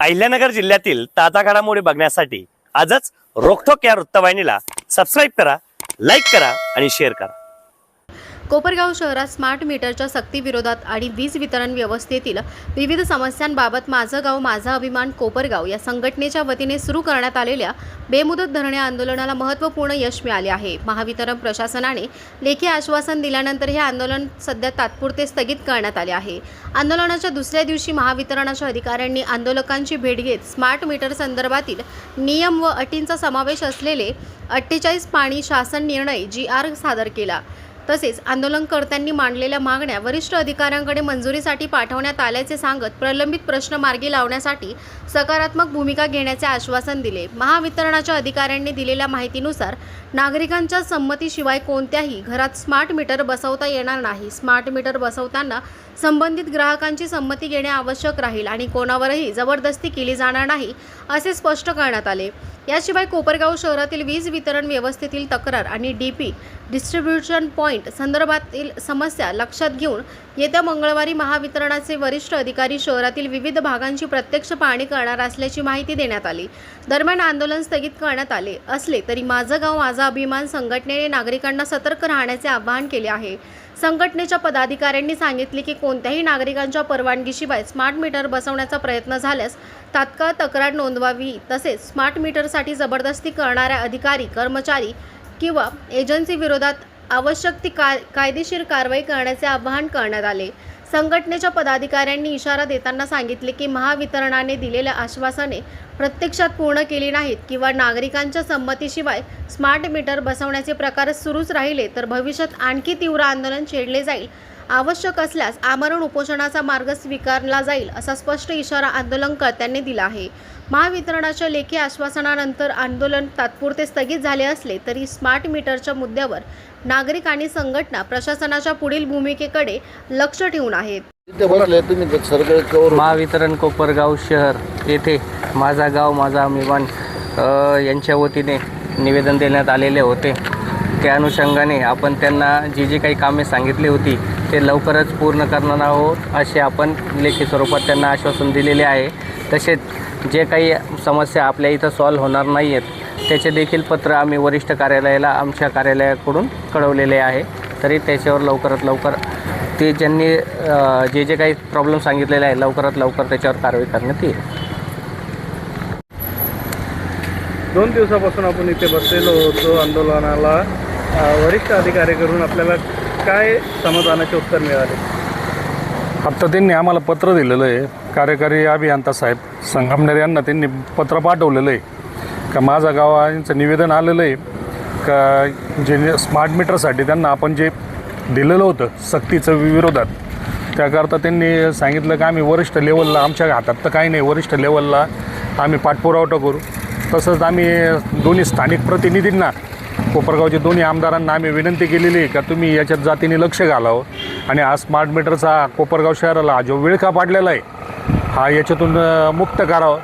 अहिल्यानगर जिल्ह्यातील ताजा घडामोडी बघण्यासाठी आजच रोखोक या वृत्तवाहिनीला सबस्क्राईब करा, लाईक करा आणि शेअर करा। कोपरगाव शहरात स्मार्ट मीटरच्या सक्तीविरोधात आणि वीज वितरण व्यवस्थेतील विविध समस्यांबाबत माझं गाव माझा अभिमान कोपरगाव या संघटनेच्या वतीने सुरू करण्यात आलेल्या बेमुदत धरणे आंदोलनाला महत्त्वपूर्ण यश मिळाले आहे। महावितरण प्रशासनाने लेखी आश्वासन दिल्यानंतर हे आंदोलन सध्या तात्पुरते स्थगित करण्यात आले आहे। आंदोलनाच्या दुसऱ्या दिवशी महावितरणाच्या अधिकाऱ्यांनी आंदोलकांची भेट घेत स्मार्ट मीटर संदर्भातील नियम व अटींचा समावेश असलेले 48 पाणी शासन निर्णय GR सादर केला। तसेच आंदोलनकर्त्यांनी मांडलेल्या मागण्या वरिष्ठ अधिकाऱ्यांकडे मंजुरीसाठी पाठवण्यात आल्याचे सांगत प्रलंबित प्रश्न मार्गी लावण्यासाठी सकारात्मक भूमिका घेण्याचे आश्वासन दिले। महावितरणाच्या अधिकाऱ्यांनी दिलेल्या माहितीनुसार नागरिकांच्या संमतीशिवाय कोणत्याही घरात स्मार्ट मीटर बसवता येणार नाही। स्मार्ट मीटर बसवताना संबंधित ग्राहकांची संमती घेणे आवश्यक राहील आणि कोणावरही जबरदस्ती केली जाणार नाही असे स्पष्ट करण्यात आले। याशिवाय कोपरगाव शहरातील वीज वितरण व्यवस्थेतील तक्रार आणि DP डिस्ट्रीब्युशन पॉइंट संदर्भातील समस्या लक्षात घेऊन येत्या मंगळवारी महावितरणाचे वरिष्ठ अधिकारी शहरातील विविध भागांची प्रत्यक्ष पाहणी करणार असल्याची माहिती देण्यात आली। दरम्यान आंदोलन स्थगित करण्यात आले असले तरी माझं गाव माझा अभिमान संघटनेने नागरिकांना सतर्क राहण्याचे आवाहन केले आहे। संघटनेच्या पदाधिकाऱ्यांनी सांगितले की कोणत्याही नागरिकांच्या परवानगीशिवाय स्मार्ट मीटर बसवण्याचा प्रयत्न झाल्यास तात्काळ तक्रार नोंदवावी। तसेच स्मार्ट मीटरसाठी जबरदस्ती करणाऱ्या अधिकारी, कर्मचारी किंवा एजन्सी विरोधात आवश्यक ती कायदेशीर कारवाई करण्याचे आवाहन करण्यात आले। संघटनेच्या पदाधिकाऱ्यांनी इशारा देताना सांगितले की महावितरणाने दिलेल्या आश्वासने प्रत्यक्षात पूर्ण केली नाहीत किंवा नागरिकांच्या संमतीशिवाय स्मार्ट मीटर बसवण्याचे प्रकार सुरूच राहिले तर भविष्यात आणखी तीव्र आंदोलन छेडले जाईल। आवश्यक असल्यास आमरण उपोषणाचा मार्ग स्वीकारला जाईल असा स्पष्ट इशारा आंदोलनकर्त्यांनी दिला आहे। महावितरणाच्या लेखी आश्वासनानंतर आंदोलन तात्पुरते स्थगित झाले असले तरी स्मार्ट मीटरच्या मुद्द्यावर नागरिक आणि संघटना प्रशासनाच्या पुढील भूमिकेकडे लक्ष ठेवून आहेत। महावितरण कोपरगाव शहर येथे माझा गाव माझा अभिमान यांच्या वतीने निवेदन देण्यात आलेले होते। त्या अनुषंगाने आपण त्यांना जी काही कामे सांगितली होती ते लवकरच पूर्ण करणार आहोत असे आपण लेखी स्वरूपात त्यांना आश्वासन दिलेले आहे। तसेच जे काही समस्या आपल्या इथं सॉल्व्ह होणार नाही आहेत त्याचे देखील पत्र आम्ही वरिष्ठ कार्यालयाला आमच्या कार्यालयाकडून कळवलेले आहे। तरी त्याच्यावर लवकरात लवकर ते ज्यांनी जे काही प्रॉब्लेम सांगितलेले आहे लवकरात लवकर त्याच्यावर कारवाई करण्यात येईल। 2 दिवसापासून आपण इथे बसलेलो होतो आंदोलनाला, वरिष्ठ अधिकाऱ्याकडून आपल्याला काय समाधानाचे उत्तर मिळाले? आत्ता त्यांनी आम्हाला पत्र दिलेलं आहे, कार्यकारी अभियंता साहेब संगमनेर यांना त्यांनी पत्र पाठवलेलं आहे का माझा गावांचं निवेदन आलेलं आहे का जे स्मार्ट मीटरसाठी त्यांना आपण जे दिलेलं होतं सक्तीचं विरोधात त्याकरता त्यांनी सांगितलं की आम्ही वरिष्ठ लेवलला, आमच्या हातात तर काही नाही, वरिष्ठ लेवलला आम्ही पाठपुरावा करू। तसंच आम्ही दोन्ही स्थानिक प्रतिनिधींना, कोपरगावचे दोन्ही आमदारांना आम्ही विनंती केलेली आहे का तुम्ही याच्यात जातीने लक्ष घालावं आणि हा स्मार्ट मीटरचा कोपरगाव शहराला जो विळखा पाडलेला आहे हा याच्यातून मुक्त करावं।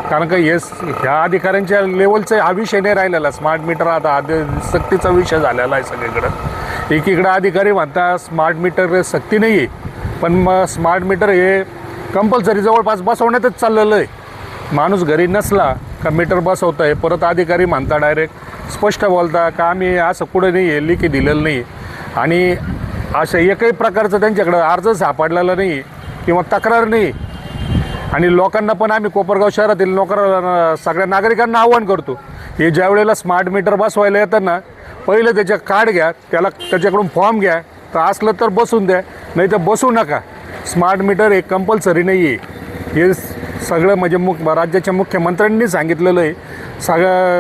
कारण का ह्या अधिकाऱ्यांच्या लेवलचा हा विषय नाही राहिलेला, स्मार्ट मीटर आता सक्तीचा विषय झालेला आहे सगळीकडं। एकीकडं अधिकारी म्हणता स्मार्ट मीटर सक्ती नाही आहे, पण मग स्मार्ट मीटर हे कंपल्सरी जवळपास बसवण्यातच चाललेलं आहे। माणूस घरी नसला का मीटर बसवतं आहे, परत अधिकारी म्हणता डायरेक्ट स्पष्ट बोलता का आम्ही असं कुठं नाही आहे, लिखी दिलेलं नाही आणि असं एकही प्रकारचं त्यांच्याकडं अर्ज सापडलेला नाही किंवा तक्रार नाही। आणि लोकांना पण आम्ही कोपरगाव शहरातील सगळ्या नागरिकांना आव्हान करतो हे ज्या वेळेला स्मार्ट मीटर बसवायला येतं ना पहिलं त्याच्या कार्ड घ्या, त्याच्याकडून फॉर्म घ्या, तर असलं तर बसून द्या, नाही तर बसू नका। स्मार्ट मीटर हे कंपल्सरी नाही आहे, हे सगळं म्हणजे राज्याच्या मुख्यमंत्र्यांनी सांगितलेलं आहे।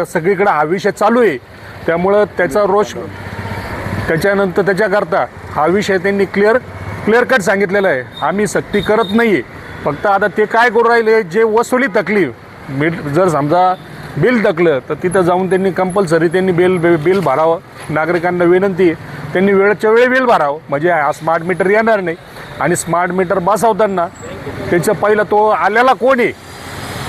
सगळीकडे हा विषय चालू आहे, त्यामुळं त्याचा रोष त्याच्यानंतर त्याच्याकरता हा विषय त्यांनी क्लिअर कट सांगितलेला आहे। आम्ही सक्ती करत नाही आहे, फक्त आता ते काय करू राहिले, जे वसुली थकली, जर समजा बिल थकलं तर तिथं जाऊन त्यांनी कंपल्सरी त्यांनी बिल भरावं। नागरिकांना विनंती आहे त्यांनी वेळच्या वेळी बिल भरावं, म्हणजे हा स्मार्ट मीटर येणार नाही। आणि स्मार्ट मीटर बसवताना त्याचं पहिलं तो आलेला कोण आहे,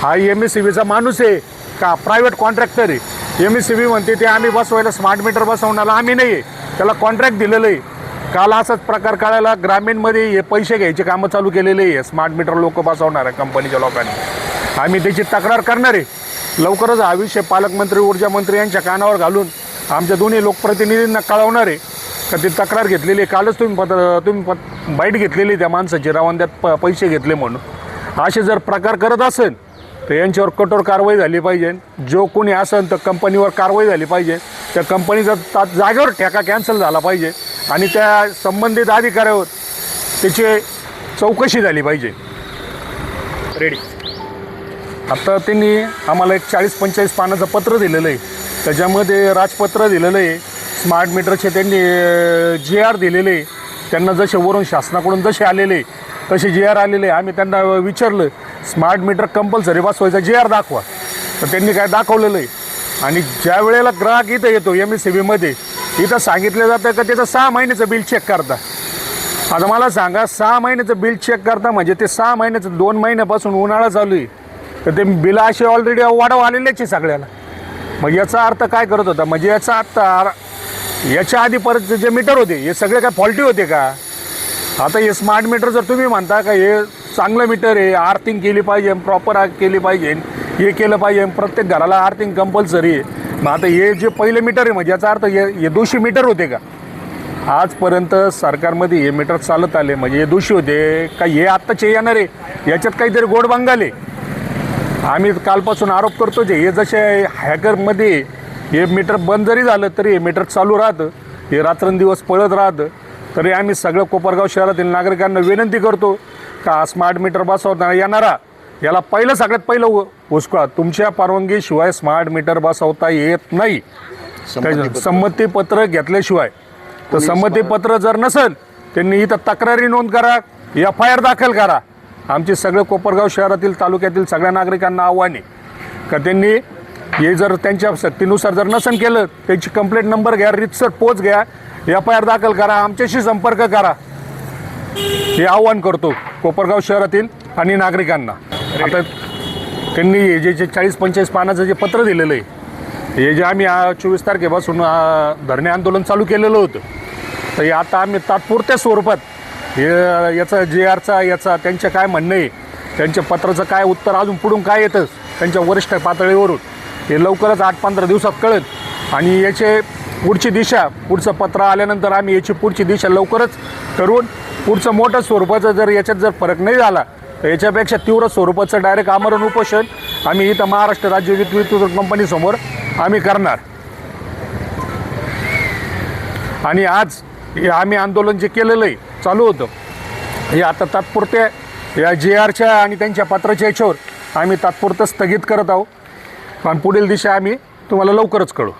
हा MSCBचा माणूस आहे का प्रायव्हेट कॉन्ट्रॅक्टर आहे? MSCB म्हणते ते आम्ही बसवायला स्मार्ट मीटर बसवण्याला आम्ही नाही आहे, त्याला कॉन्ट्रॅक्ट दिलेलं आहे। काल असाच प्रकार कळायला ग्रामीणमध्ये हे पैसे घ्यायचे कामं चालू केलेले आहे स्मार्ट मीटर लोक बसवणाऱ्या कंपनीच्या लोकांनी। आम्ही त्याची तक्रार करणार आहे. लवकरच हा विषय पालकमंत्री ऊर्जा मंत्री यांच्या कानावर घालून आमच्या दोन्ही लोकप्रतिनिधींना कळवणार आहे का ती तक्रार घेतलेली आहे. कालच तुम्ही बाईट घेतलेली त्या माणसाची रवानद्यात पैसे घेतले म्हणून. असे जर प्रकार करत असेल तर यांच्यावर कठोर कारवाई झाली पाहिजे. जो कोणी असेल तर कंपनीवर कारवाई झाली पाहिजे. त्या कंपनीचा जागेवर ठेका कॅन्सल झाला पाहिजे आणि त्या संबंधित अधिकाऱ्यावर त्याची चौकशी झाली पाहिजे. रेडी. आता त्यांनी आम्हाला एक 40-45 पानाचं पत्र दिलेलं आहे. त्याच्यामध्ये राजपत्र दिलेलं आहे. स्मार्ट मीटरचे त्यांनी GR दिलेले आहे. त्यांना जसे वरून शासनाकडून जसे आलेले तसे GR आलेले. आम्ही त्यांना विचारलं स्मार्ट मीटर कंपल्सरी बसवायचा GR दाखवा, तर त्यांनी काय दाखवलेलं आहे. आणि ज्या वेळेला ग्राहक इथं येतो MSCBमध्ये इथं सांगितलं जातं का त्याचं 6 महिन्याचं बिल चेक करता. आता मला सांगा 6 महिन्याचं बिल चेक करता म्हणजे ते 6 महिन्याचं 2 महिन्यापासून उन्हाळा चालू आहे तर ते बिल असे ऑलरेडी वाढव आलेलेच आहे सगळ्याला. मग याचा अर्थ काय करत होता म्हणजे याचा अर्थ याच्या आधी परत जे मीटर होते हे सगळे काय फॉल्टी होते का. आता हे स्मार्ट मीटर जर तुम्ही म्हणता का हे चांगलं मीटर आहे, आर्थिंग केली पाहिजे, प्रॉपर केली पाहिजे, हे केलं पाहिजे, प्रत्येक घराला आर्थिंग कंपल्सरी आहे. मग आता हे जे पहिले मीटर आहे म्हणजे याचा अर्थ हे दोषी मीटर होते का. आजपर्यंत सरकारमध्ये हे मीटर चालत आले म्हणजे हे दोषी होते का हे आत्ताचे येणार आहे याच्यात काहीतरी गोड बंगाले. आम्ही कालपासून आरोप करतो जे हे जसे हॅकरमध्ये हे मीटर बंद जरी झालं तरी हे मीटर चालू राहतं, हे रात्रंदिवस पळत राहतं. तरी आम्ही सगळं कोपरगाव शहरातील नागरिकांना विनंती करतो का स्मार्ट मीटर बसवता येणारा याला सगळ्यात पहिलं उचका. तुमच्या परवानगीशिवाय स्मार्ट मीटर बसवता येत नाही. संमतीपत्र घेतल्याशिवाय. तर संमतीपत्र जर नसेल त्यांनी इथं तक्रारी नोंद करा, FIR दाखल करा. आमचे सगळं कोपरगाव शहरातील तालुक्यातील सगळ्या नागरिकांना आव्हान आहे का त्यांनी हे जर त्यांच्या सक्तीनुसार जर नसन केलं त्यांची कंप्लेंट नंबर घ्या, रितसर पोच घ्या, FIR दाखल करा, आमच्याशी संपर्क करा. हे आव्हान करतो कोपरगाव शहरातील आणि नागरिकांना. आता त्यांनी हे जे 40-45 पानाचं जे पत्र दिलेलं आहे हे जे आम्ही 24 तारखेपासून धरणे आंदोलन चालू केलेलं होतं तर हे आता आम्ही तात्पुरत्या स्वरूपात हे याचा GRचा याचा त्यांचं काय म्हणणं आहे, त्यांच्या पत्राचं काय उत्तर अजून पुढून काय येतं त्यांच्या वरिष्ठ पातळीवरून हे लवकरच 8-15 दिवसात कळेल. आणि याचे पुढची दिशा पुढचं पत्र आल्यानंतर आम्ही याची पुढची दिशा लवकरच करून पुढचं मोठं स्वरूपाचं जर याच्यात जर फरक नाही झाला तर याच्यापेक्षा तीव्र स्वरूपाचं डायरेक्ट आमरण उपोषण आम्ही इथं महाराष्ट्र राज्य विद्युत कंपनीसमोर आम्ही करणार. आणि आज हे आम्ही आंदोलन जे केलेलं आहे चालू होतं हे आता तात्पुरत्या या GRच्या आणि त्यांच्या पत्राच्या याच्यावर आम्ही तात्पुरतं स्थगित करत आहोत. पण पुढील दिशा आम्ही तुम्हाला लवकरच कळू.